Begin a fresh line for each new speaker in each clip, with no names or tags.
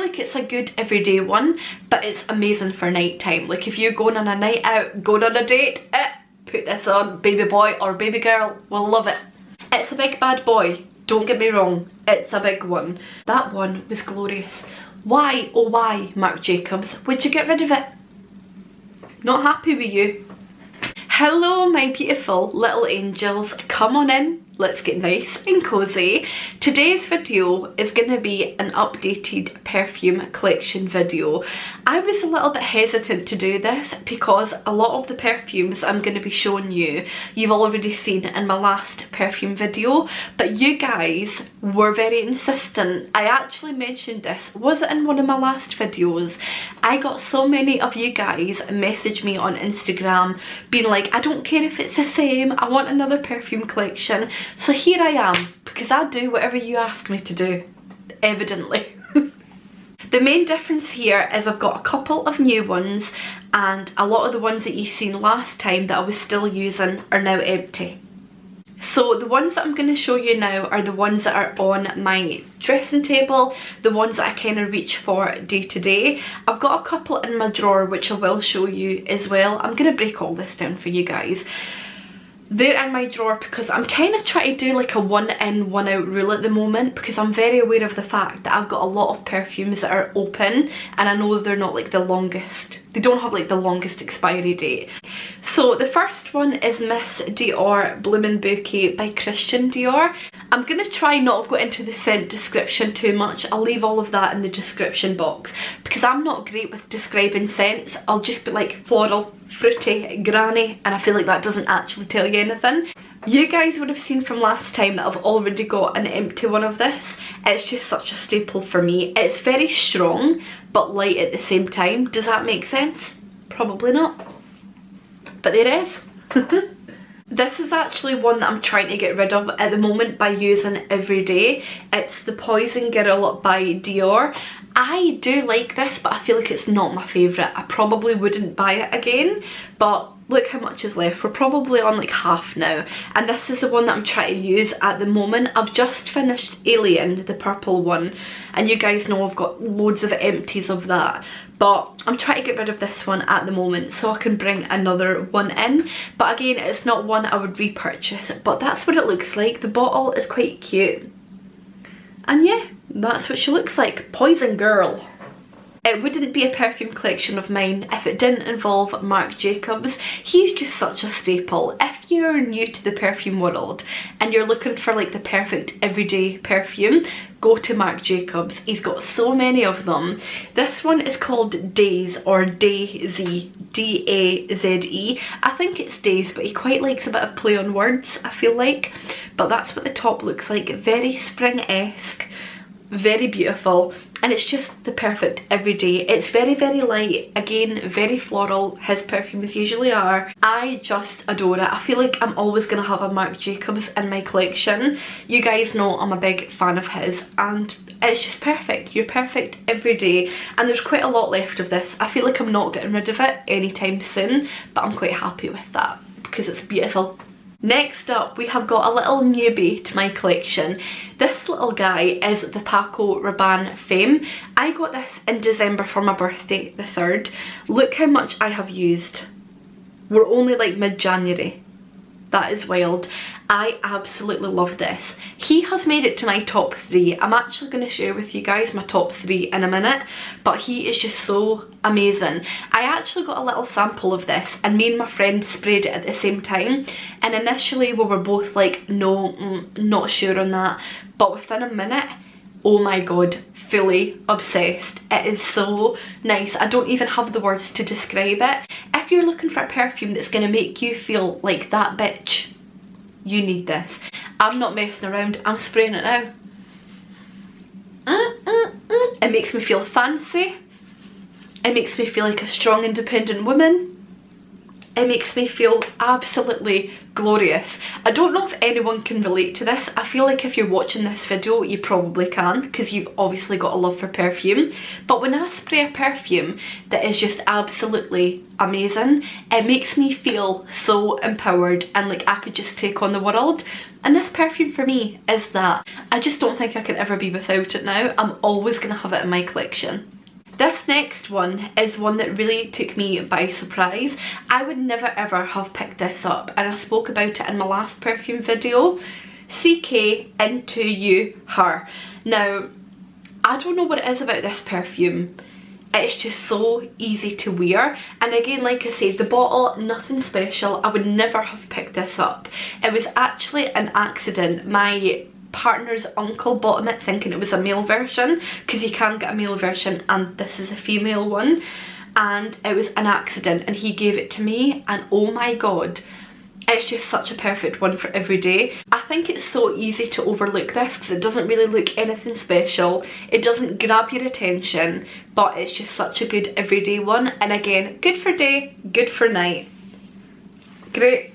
feel like it's a good everyday one, but it's amazing for night time. Like if you're going on a night out, going on a date, put this on, baby boy or baby girl will love it. It's a big bad boy, don't get me wrong, it's a big one. That one was glorious. Why, oh why, Marc Jacobs, would you get rid of it? Not happy with you. Hello my beautiful little angels, come on in, let's get nice and cozy. Today's video is going to be an updated perfume collection video. I was a little bit hesitant to do this because a lot of the perfumes I'm going to be showing you, you've already seen in my last perfume video, but you guys were very insistent. I actually mentioned this, was it in one of my last videos? I got so many of you guys message me on Instagram being like, I don't care if it's the same, I want another perfume collection. So here I am, because I do whatever you ask me to do, evidently. The main difference here is I've got a couple of new ones and a lot of the ones that you've seen last time that I was still using are now empty. So the ones that I'm going to show you now are the ones that are on my dressing table, the ones that I kind of reach for day to day. I've got a couple in my drawer which I will show you as well. I'm going to break all this down for you guys. They're in my drawer because I'm kind of trying to do like a one in one out rule at the moment, because I'm very aware of the fact that I've got a lot of perfumes that are open and I know they're not like the longest, they don't have like the longest expiry date. So the first one is Miss Dior Bloomin' Bouquet by Christian Dior. I'm going to try not go into the scent description too much. I'll leave all of that in the description box because I'm not great with describing scents. I'll just be like floral, fruity, granny, and I feel like that doesn't actually tell you anything. You guys would have seen from last time that I've already got an empty one of this. It's just such a staple for me. It's very strong but light at the same time. Does that make sense? Probably not. But there is. This is actually one that I'm trying to get rid of at the moment by using every day. It's the Poison Girl by Dior. I do like this, but I feel like it's not my favourite. I probably wouldn't buy it again, but look how much is left. We're probably on like half now, and this is the one that I'm trying to use at the moment. I've just finished Alien, the purple one, and you guys know I've got loads of empties of that, but I'm trying to get rid of this one at the moment so I can bring another one in. But again, it's not one I would repurchase, but that's what it looks like. The bottle is quite cute, and yeah, that's what she looks like. Poison Girl. It wouldn't be a perfume collection of mine if it didn't involve Marc Jacobs. He's just such a staple. If you're new to the perfume world and you're looking for like the perfect everyday perfume, go to Marc Jacobs. He's got so many of them. This one is called Daze or Daze, D-A-Z-E. I think it's Daze, but he quite likes a bit of play on words, I feel like. But that's what the top looks like. Very spring-esque. Very beautiful, and it's just the perfect everyday. It's very, very light, again very floral. His perfumes usually are. I just adore it. I feel like I'm always going to have a Marc Jacobs in my collection. You guys know I'm a big fan of his, and it's just perfect. You're perfect every day, and there's quite a lot left of this. I feel like I'm not getting rid of it anytime soon, but I'm quite happy with that because it's beautiful. Next up, we have got a little newbie to my collection. This little guy is the Paco Rabanne Femme. I got this in December for my birthday, the 3rd. Look how much I have used. We're only like mid-January. That is wild. I absolutely love this. He has made it to my top 3. I'm actually going to share with you guys my top 3 in a minute, but he is just so amazing. I actually got a little sample of this and me and my friend sprayed it at the same time, and initially we were both like, no, not sure on that, but within a minute, oh my god, fully obsessed. It is so nice. I don't even have the words to describe it. If you're looking for a perfume that's going to make you feel like that bitch, you need this. I'm not messing around, I'm spraying it now. It makes me feel fancy. It makes me feel like a strong independent woman. It makes me feel absolutely glorious. I don't know if anyone can relate to this. I feel like if you're watching this video, you probably can, because you've obviously got a love for perfume. But when I spray a perfume that is just absolutely amazing, it makes me feel so empowered and like I could just take on the world. And this perfume for me is that. I just don't think I can ever be without it now. I'm always going to have it in my collection. This next one is one that really took me by surprise. I would never ever have picked this up, and I spoke about it in my last perfume video. CK Into You Her. Now, I don't know what it is about this perfume. It's just so easy to wear, and again, like I said, the bottle, nothing special. I would never have picked this up. It was actually an accident. My partner's uncle bought it thinking it was a male version, because you can get a male version and this is a female one, and it was an accident and he gave it to me, and oh my god, it's just such a perfect one for every day. I think it's so easy to overlook this because it doesn't really look anything special, it doesn't grab your attention, but it's just such a good everyday one. And again, good for day, good for night. Great.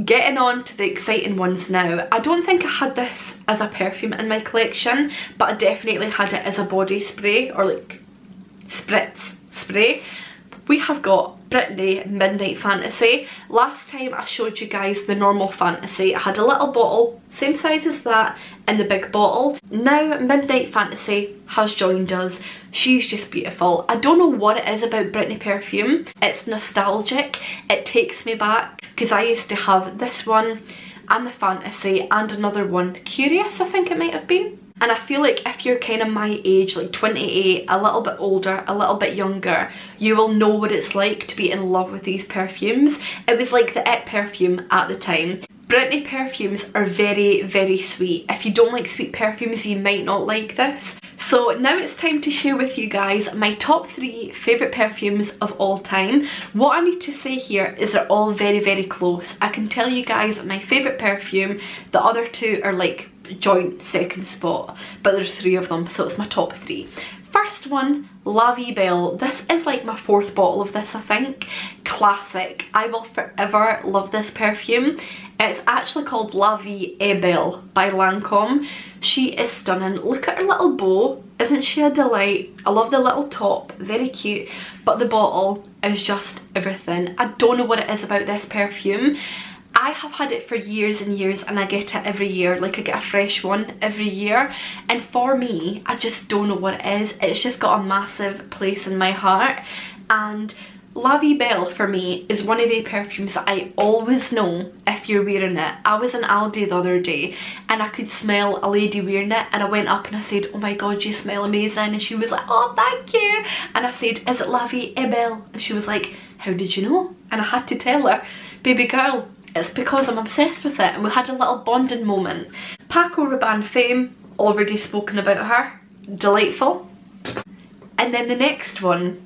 Getting on to the exciting ones now. I don't think I had this as a perfume in my collection, but I definitely had it as a body spray, or like spritz spray. We have got Brittany Midnight Fantasy. Last time I showed you guys the normal Fantasy. I had a little bottle, same size as that, in the big bottle. Now Midnight Fantasy has joined us. She's just beautiful. I don't know what it is about Brittany perfume. It's nostalgic. It takes me back, because I used to have this one and the Fantasy and another one, Curious I think it might have been. And I feel like if you're kind of my age, like 28, a little bit older, a little bit younger, you will know what it's like to be in love with these perfumes. It was like the it perfume at the time. Brittany perfumes are very, very sweet. If you don't like sweet perfumes, you might not like this. So now it's time to share with you guys my top 3 favourite perfumes of all time. What I need to say here is they're all very, very close. I can tell you guys my favourite perfume, the other 2 are like joint second spot, but there's 3 of them, so it's my top 3. First one, La Vie Belle. This is like my 4th bottle of this, I think. Classic. I will forever love this perfume. It's actually called La Vie est Belle by Lancome. She is stunning. Look at her little bow. Isn't she a delight? I love the little top, very cute, but the bottle is just everything. I don't know what it is about this perfume. I have had it for years and years, and I get it every year, like I get a fresh one every year, and for me, I just don't know what it is. It's just got a massive place in my heart, and La Vie Belle for me is one of the perfumes that I always know if you're wearing it. I was in Aldi the other day and I could smell a lady wearing it, and I went up and I said, oh my god, you smell amazing, and she was like, oh thank you, and I said, is it La Vie Belle? And she was like, how did you know? And I had to tell her, baby girl, it's because I'm obsessed with it, and we had a little bonding moment. Paco Rabanne fame, already spoken about her, delightful. And then the next one,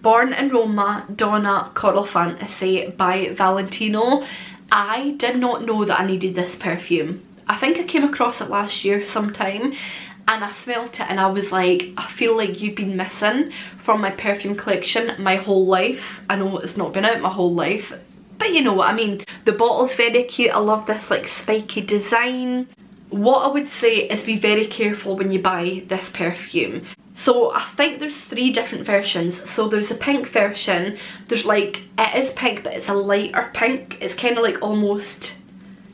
Born in Roma Donna Coral Fantasy by Valentino. I did not know that I needed this perfume. I think I came across it last year sometime, and I smelt it and I was like, I feel like you've been missing from my perfume collection my whole life. I know it's not been out my whole life, but you know what I mean. The bottle's very cute. I love this like spiky design. What I would say is be very careful when you buy this perfume. So I think there's 3 different versions. So there's a pink version. There's like, it is pink but it's a lighter pink. It's kind of like almost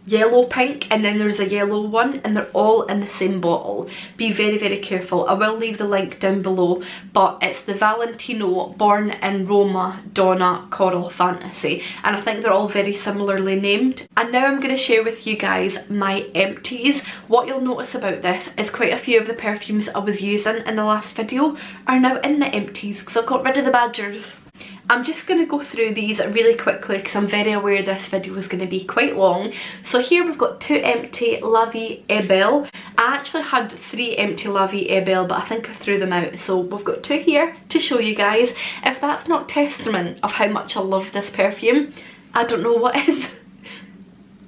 yellow pink, and then there's a yellow one, and they're all in the same bottle. Be very, very careful. I will leave the link down below, but it's the Valentino Born in Roma Donna Coral Fantasy, and I think they're all very similarly named. And now I'm going to share with you guys my empties. What you'll notice about this is quite a few of the perfumes I was using in the last video are now in the empties because I've got rid of the badgers. I'm just going to go through these really quickly because I'm very aware this video is going to be quite long. So here we've got 2 empty La Vie est Belle. I actually had 3 empty La Vie est Belle, but I think I threw them out. So we've got 2 here to show you guys. If that's not testament of how much I love this perfume, I don't know what is.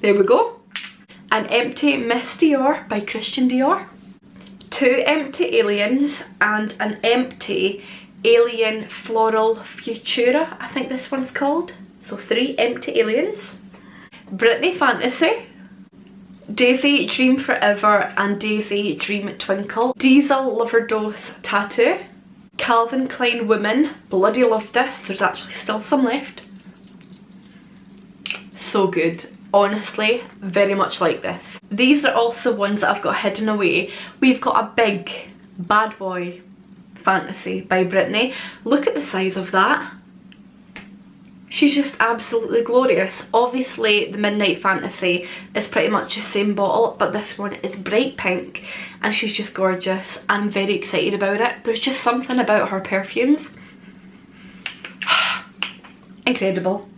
There we go. An empty Miss Dior by Christian Dior. 2 empty Aliens and an empty Alien Floral Futura, I think this one's called. So 3 empty aliens. Britney Fantasy. Daisy Dream Forever and Daisy Dream Twinkle. Diesel Loverdose Tattoo. Calvin Klein Women. Bloody love this. There's actually still some left. So good. Honestly, very much like this. These are also ones that I've got hidden away. We've got a big Bad Boy Fantasy by Britney. Look at the size of that. She's just absolutely glorious. Obviously the Midnight Fantasy is pretty much the same bottle, but this one is bright pink and she's just gorgeous. I'm very excited about it. There's just something about her perfumes. Incredible.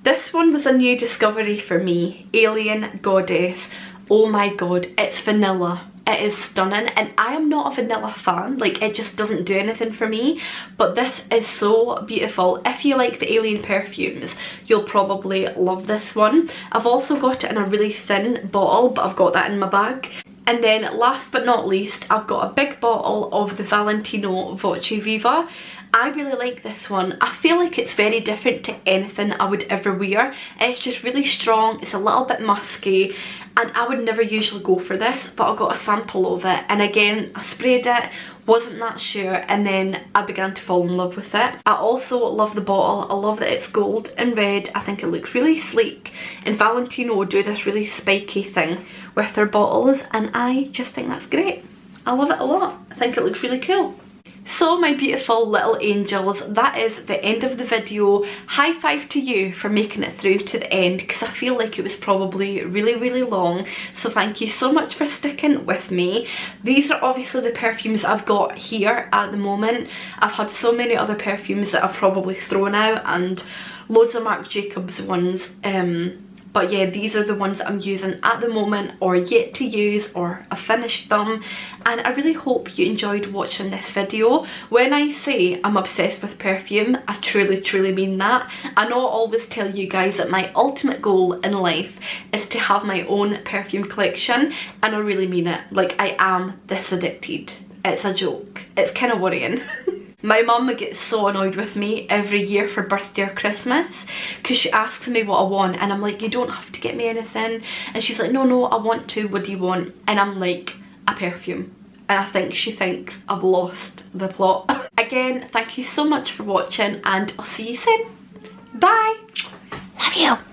This one was a new discovery for me. Alien Goddess. Oh my god, it's vanilla. It is stunning, and I am not a vanilla fan, like it just doesn't do anything for me, but this is so beautiful. If you like the Alien perfumes, you'll probably love this one. I've also got it in a really thin bottle, but I've got that in my bag. And then last but not least, I've got a big bottle of the Valentino Voce Viva. I really like this one. I feel like it's very different to anything I would ever wear. It's just really strong, it's a little bit musky, and I would never usually go for this, but I got a sample of it, and again I sprayed it, wasn't that sure, and then I began to fall in love with it. I also love the bottle. I love that it's gold and red. I think it looks really sleek, and Valentino do this really spiky thing with their bottles, and I just think that's great. I love it a lot. I think it looks really cool. So my beautiful little angels, that is the end of the video. High five to you for making it through to the end, because I feel like it was probably really long, so thank you so much for sticking with me. These are obviously the perfumes I've got here at the moment. I've had so many other perfumes that I've probably thrown out, and loads of Marc Jacobs ones, but yeah, these are the ones that I'm using at the moment, or yet to use, or I finished them, and I really hope you enjoyed watching this video. When I say I'm obsessed with perfume, I truly mean that. I know I always tell you guys that my ultimate goal in life is to have my own perfume collection, and I really mean it. Like, I am this addicted. It's a joke. It's kind of worrying. My mum gets so annoyed with me every year for birthday or Christmas, because she asks me what I want, and I'm like, you don't have to get me anything, and she's like, no, I want to, what do you want? And I'm like, a perfume. And I think she thinks I've lost the plot. Again, thank you so much for watching, and I'll see you soon. Bye. Love you.